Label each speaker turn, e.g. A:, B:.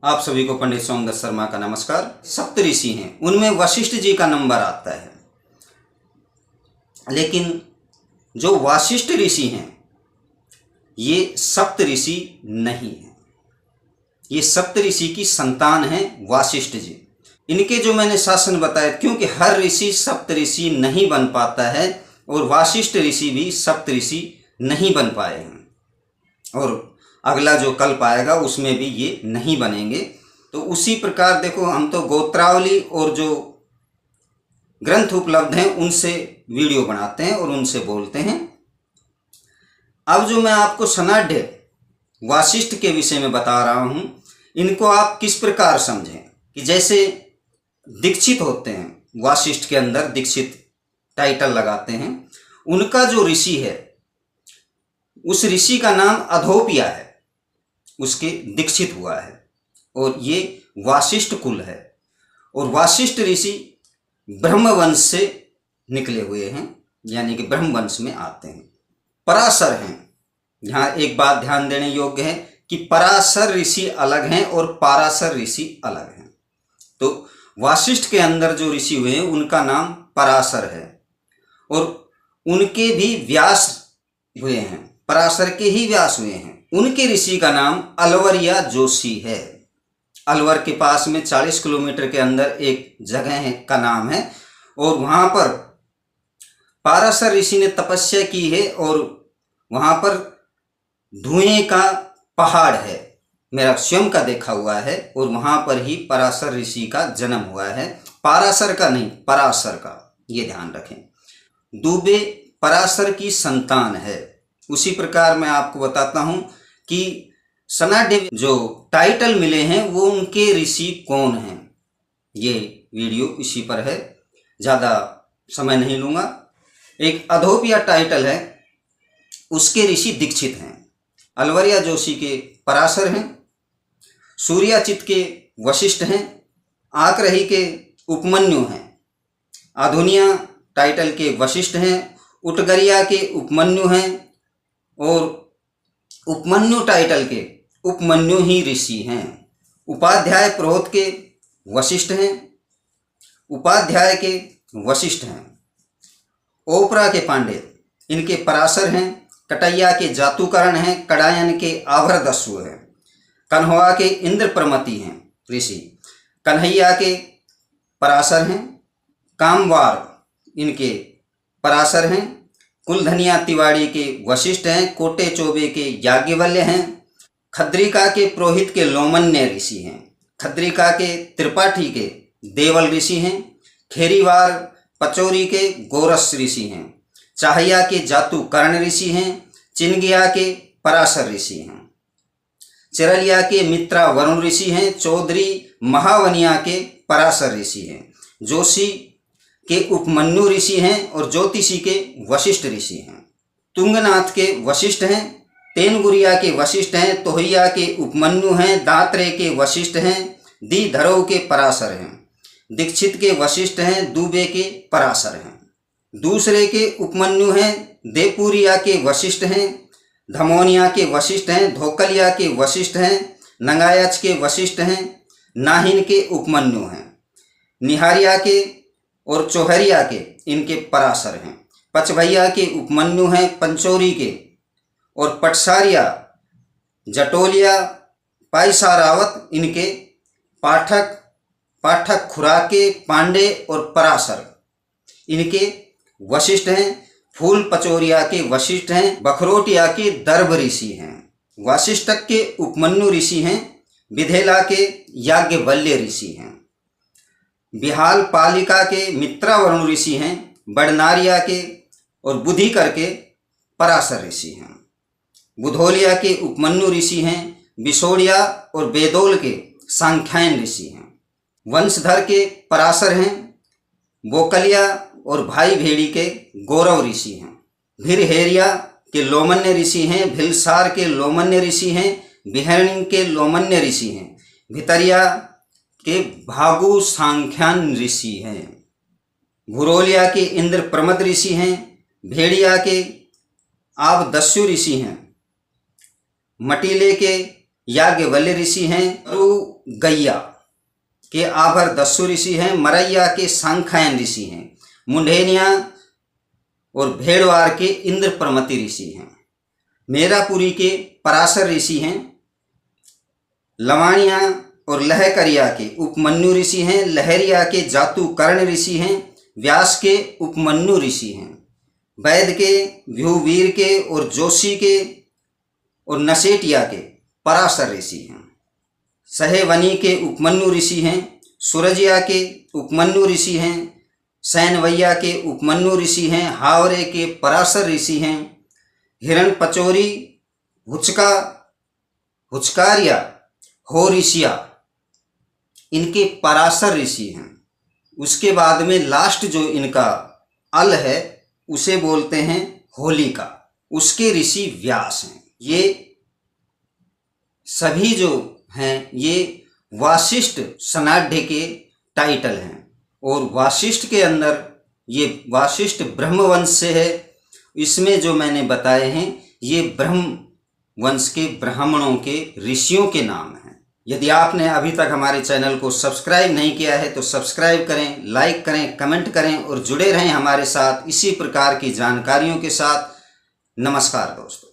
A: आप सभी को पंडित सोमदत्त शर्मा का नमस्कार। सप्त ऋषि हैं, उनमें वशिष्ठ जी का नंबर आता है, लेकिन जो वासिष्ठ ऋषि हैं ये सप्त ऋषि नहीं है। ये सप्त ऋषि की संतान है वासिष्ठ जी। इनके जो मैंने शासन बताए, क्योंकि हर ऋषि सप्त ऋषि नहीं बन पाता है और वासिष्ठ ऋषि भी सप्त ऋषि नहीं बन पाए हैं, और अगला जो कल्प आएगा उसमें भी ये नहीं बनेंगे। तो उसी प्रकार देखो, हम तो गोत्रावली और जो ग्रंथ उपलब्ध हैं उनसे वीडियो बनाते हैं और उनसे बोलते हैं। अब जो मैं आपको सनाढ़ वासिष्ठ के विषय में बता रहा हूं, इनको आप किस प्रकार समझें कि जैसे दीक्षित होते हैं, वासिष्ठ के अंदर दीक्षित टाइटल लगाते हैं, उनका जो ऋषि है उस ऋषि का नाम अधोपिया है, उसके दीक्षित हुआ है, और ये वासिष्ठ कुल है। और वासिष्ठ ऋषि ब्रह्मवंश से निकले हुए हैं, यानी कि ब्रह्मवंश में आते हैं। पराशर हैं। यहाँ एक बात ध्यान देने योग्य है कि पराशर ऋषि अलग हैं और पाराशर ऋषि अलग हैं। तो वासिष्ठ के अंदर जो ऋषि हुए हैं उनका नाम पराशर है, और उनके भी व्यास हुए हैं, पराशर के ही व्यास हुए हैं। उनके ऋषि का नाम अलवरिया जोशी है। अलवर के पास में 40 किलोमीटर के अंदर एक जगह है का नाम है, और वहाँ पर पाराशर ऋषि ने तपस्या की है, और वहाँ पर धुएं का पहाड़ है, मेरा स्वयं का देखा हुआ है, और वहाँ पर ही पराशर ऋषि का जन्म हुआ है। पाराशर का नहीं, पराशर का, ये ध्यान रखें। दुबे पराशर की संतान है। उसी प्रकार मैं आपको बताता हूँ कि सनाढ़ जो टाइटल मिले हैं वो उनके ऋषि कौन हैं। ये वीडियो इसी पर है, ज़्यादा समय नहीं लूँगा। एक अधोपिया टाइटल है, उसके ऋषि दीक्षित हैं। अलवरिया जोशी के पराशर हैं, सूर्याचित के वशिष्ठ हैं, आकरही के उपमन्यु हैं, आधुनिया टाइटल के वशिष्ठ हैं, उटगरिया के उपमन्यु हैं, और उपमन्यु टाइटल के उपमन्यु ही ऋषि हैं। उपाध्याय प्रोहत के वशिष्ठ हैं, उपाध्याय के वशिष्ठ हैं। ओपरा के पांडे इनके पराशर हैं, कटैया के जातुकरण हैं, कड़ायन के आभरदस्यु हैं, कन्हवा के इंद्रप्रमति हैं ऋषि, कन्हैया के पराशर हैं, कामवार इनके पराशर हैं, कुलधनिया तिवाड़ी के वशिष्ठ हैं, कोटे चोबे के याज्ञवल्य हैं, खद्रिका के पुरोहित के लोमन्य ऋषि हैं, खद्रिका के त्रिपाठी के देवल ऋषि हैं, खेरीवार पचौरी के गोरस ऋषि हैं, चाहिया के जातुकर्ण ऋषि हैं, चिनगिया के पराशर ऋषि हैं, चिरलिया के मित्रा वरुण ऋषि हैं, चौधरी महावनिया के पराशर ऋषि हैं, जोशी के उपमन्यु ऋषि हैं, और ज्योतिषी के वशिष्ठ ऋषि हैं। तुंगनाथ के वशिष्ठ हैं, तेनगुरिया के वशिष्ठ हैं, तोहिया के उपमन्यु हैं, दात्रे के वशिष्ठ हैं, दीधरव के पराशर हैं, दीक्षित के वशिष्ठ हैं, दुबे के पराशर हैं, दूसरे के उपमन्यु हैं, देपुरिया के वशिष्ठ हैं, धमोनिया के वशिष्ठ हैं, धोकलिया के वशिष्ठ हैं, नंगायच के वशिष्ठ हैं, नाहिन के उपमन्यु हैं, निहारिया के और चौहरिया के इनके पराशर हैं, पचभैया के उपमन्यु हैं, पंचौरी के, और पटसारिया जटोलिया पाइसारावत इनके पाठक खुराके पांडे और पराशर इनके वशिष्ठ हैं, फूल पचौरिया के वशिष्ठ हैं, बखरोटिया के दर्भ ऋषि हैं, वासिष्ठक के उपमन्यु ऋषि हैं, विधेला के याज्ञवल्य ऋषि हैं, बिहाल पालिका के मित्रा वरुण ऋषि हैं, बड़नारिया के और बुधिकर के पराशर ऋषि हैं, बुधोलिया के उपमन्यु ऋषि हैं, बिसोड़िया और बेदोल के सांख्यायन ऋषि हैं, वंशधर के पराशर हैं, बोकलिया और भाई भेड़ी के गौरव ऋषि हैं, भिरहेरिया के लोमन्य ऋषि हैं, भिलसार के लोमन्य ऋषि हैं, बिहरणी के लोमन्य ऋषि हैं, भितरिया के भागु सांख्यान ऋषि हैं, भुरोलिया के इंद्र प्रमद ऋषि हैं, भेड़िया के आबदस्यु ऋषि हैं, मटीले के याज्ञवल्य ऋषि हैं, गैया के आभर दस्यु ऋषि हैं, मरैया के सांख्यायन ऋषि हैं, मुंडेनिया और भेड़वार के इंद्र प्रमति ऋषि हैं, मेरापुरी के पराशर ऋषि हैं, लवाणिया और लहकरिया के उपमन्यु ऋषि हैं, लहरिया के जातुकर्ण ऋषि हैं, व्यास के उपमन्यु ऋषि हैं, वैद के, व्यूवीर के और जोशी के और नसेटिया के पराशर ऋषि हैं, सहेवनी के उपमन्यु ऋषि हैं, सूरजिया के उपमन्यु ऋषि हैं, सैनवैया के उपमन्यु ऋषि हैं, हावरे के पराशर ऋषि हैं, हिरण पचोरी, हुचकारिया, होरिशिया इनके पराशर ऋषि हैं। उसके बाद में लास्ट जो इनका अल है उसे बोलते हैं होलिका, उसके ऋषि व्यास हैं। ये सभी जो हैं ये वासिष्ठ सनाढ़ के टाइटल हैं और वासिष्ठ के अंदर ये वासिष्ठ ब्रह्मवंश से है। इसमें जो मैंने बताए हैं ये ब्रह्म वंश के ब्राह्मणों के ऋषियों के नाम हैं। यदि आपने अभी तक हमारे चैनल को सब्सक्राइब नहीं किया है तो सब्सक्राइब करें, लाइक करें, कमेंट करें और जुड़े रहें हमारे साथ इसी प्रकार की जानकारियों के साथ। नमस्कार दोस्तों।